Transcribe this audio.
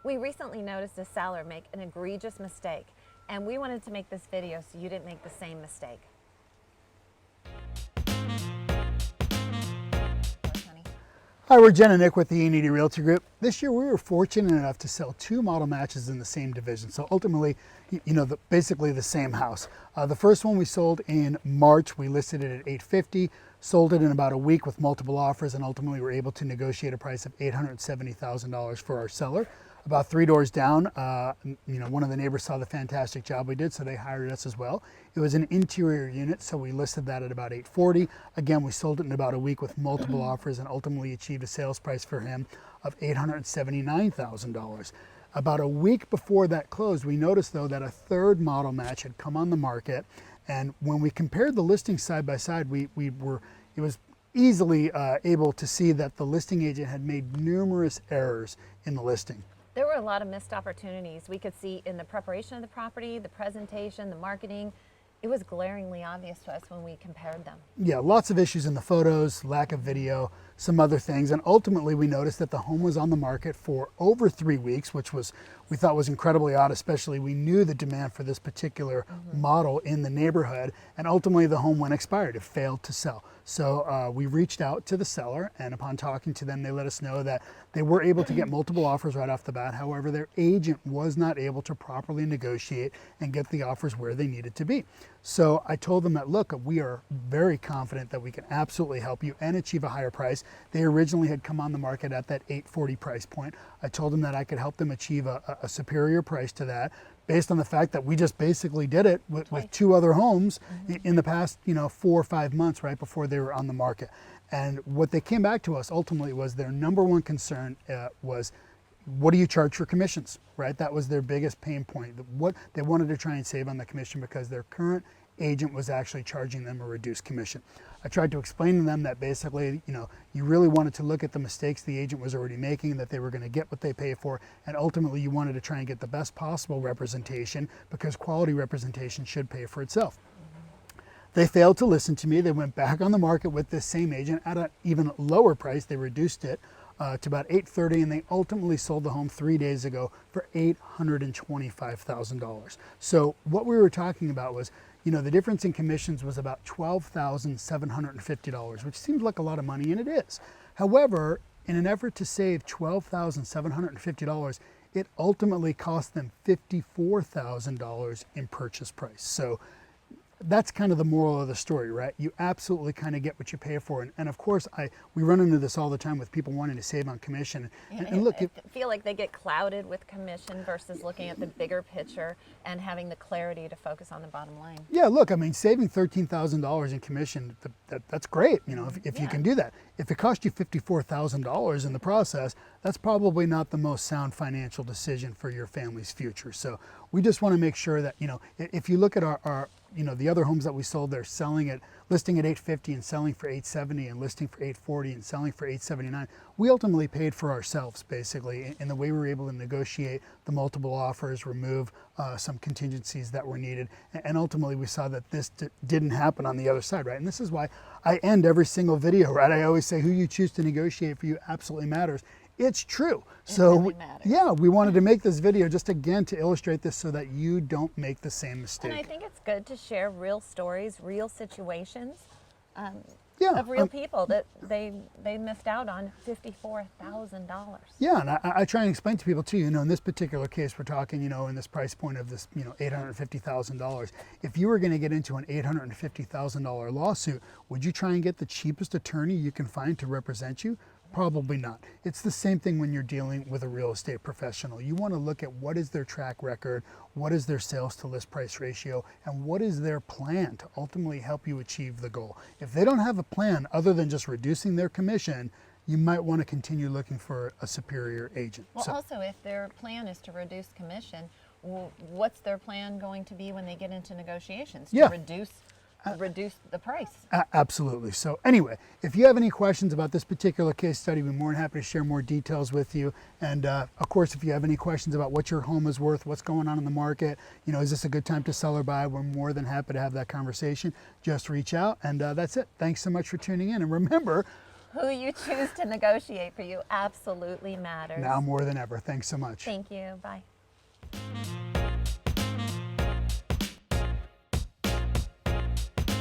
We recently noticed a seller make an egregious mistake, and we wanted to make this video so you didn't make the same mistake. Hi, we're Jen and Nick with the Iannitti Realty Group. This year we were fortunate enough to sell 2 model matches in the same division. So ultimately, basically the same house. The first one we sold in March. We listed it at $850, sold it in about a week with multiple offers, and ultimately were able to negotiate a price of $870,000 for our seller. About 3 doors down, one of the neighbors saw the fantastic job we did, so they hired us as well. It was an interior unit, so we listed that at about $840. Again, we sold it in about a week with multiple offers and ultimately achieved a sales price for him of $879,000. About a week before that closed, we noticed though that a third model match had come on the market, and when we compared the listings side by side, it was easily able to see that the listing agent had made numerous errors in the listing. There were a lot of missed opportunities we could see in the preparation of the property, the presentation, the marketing. It was glaringly obvious to us when we compared them. Yeah, lots of issues in the photos, lack of video, some other things, and ultimately we noticed that the home was on the market for over 3 weeks, which we thought was incredibly odd, especially we knew the demand for this particular model in the neighborhood, and ultimately the home went expired. It failed to sell. So we reached out to the seller, and upon talking to them, they let us know that they were able to get multiple offers right off the bat. However, their agent was not able to properly negotiate and get the offers where they needed to be. So I told them that, look, we are very confident that we can absolutely help you and achieve a higher price. They originally had come on the market at that $840 price point. I told them that I could help them achieve a superior price to that, based on the fact that we just basically did it with 2 other homes in the past 4 or 5 months right before they were on the market. And what they came back to us ultimately was their number one concern was, what do you charge for commissions, right? That was their biggest pain point. What they wanted to try and save on the commission because their current agent was actually charging them a reduced commission. I tried to explain to them that basically, you really wanted to look at the mistakes the agent was already making, that they were going to get what they pay for, and ultimately you wanted to try and get the best possible representation because quality representation should pay for itself. They failed to listen to me. They went back on the market with this same agent at an even lower price. They reduced it to about $830, and they ultimately sold the home 3 days ago for $825,000. So what we were talking about was, the difference in commissions was about $12,750, which seems like a lot of money, and it is. However, in an effort to save $12,750, it ultimately cost them $54,000 in purchase price. So that's kind of the moral of the story, right? You absolutely kind of get what you pay for. And of course, we run into this all the time with people wanting to save on commission. And look, I feel like they get clouded with commission versus looking at the bigger picture and having the clarity to focus on the bottom line. Yeah, look, I mean, saving $13,000 in commission, that's great, if you can do that. If it cost you $54,000 in the process, that's probably not the most sound financial decision for your family's future. So we just want to make sure that, if you look at our the other homes that we sold, they're listing at $850 and selling for $870 and listing for $840 and selling for $879. We ultimately paid for ourselves, basically, in the way we were able to negotiate the multiple offers, remove some contingencies that were needed, and ultimately we saw that this didn't happen on the other side, right? And this is why I end every single video, right? I always say who you choose to negotiate for you absolutely matters. It's true. So yeah, we wanted to make this video just again to illustrate this so that you don't make the same mistake. And I think it's good to share real stories, real situations of real people that they missed out on $54,000. Yeah, and I try and explain to people too, in this particular case, we're talking, in this price point of this, $850,000. If you were going to get into an $850,000 lawsuit, would you try and get the cheapest attorney you can find to represent you? Probably not. It's the same thing when you're dealing with a real estate professional. You want to look at what is their track record, what is their sales to list price ratio, and what is their plan to ultimately help you achieve the goal. If they don't have a plan other than just reducing their commission, you might want to continue looking for a superior agent. Well, also, if their plan is to reduce commission, what's their plan going to be when they get into negotiations? To reduce the price. Absolutely. So anyway, if you have any questions about this particular case study, we're more than happy to share more details with you. And of course, if you have any questions about what your home is worth, what's going on in the market, is this a good time to sell or buy? We're more than happy to have that conversation. Just reach out, and that's it. Thanks so much for tuning in. And remember, Who you choose to negotiate for you absolutely matters. Now more than ever. Thanks so much. Thank you. Bye.